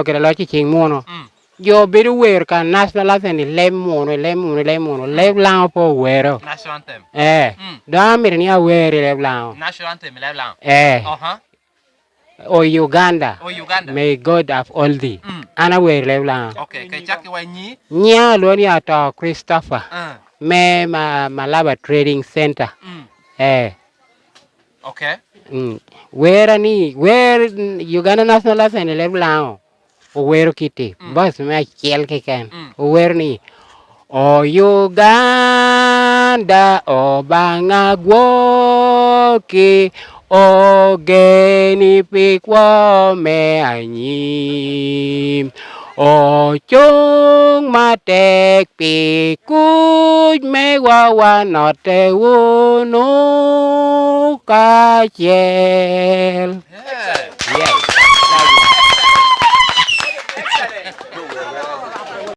che la ci mono yo bedo wer kan national anthem le mono le blanco po wero national anthem da mi ni a wer le blanco national anthem le blanco o Uganda Uganda may God have all thee ana wer le blanco okay kai chaki wa nyi nya lo ni ato Christopher me malaba trading center okay where Uganda national anthem le blanco o wero kiti bas me chiel ke kan o wer ni o Uganda o bangagwoki o geni pikwa me anyim o chung matek pikuj me wawanote wunu kachiel. Yes.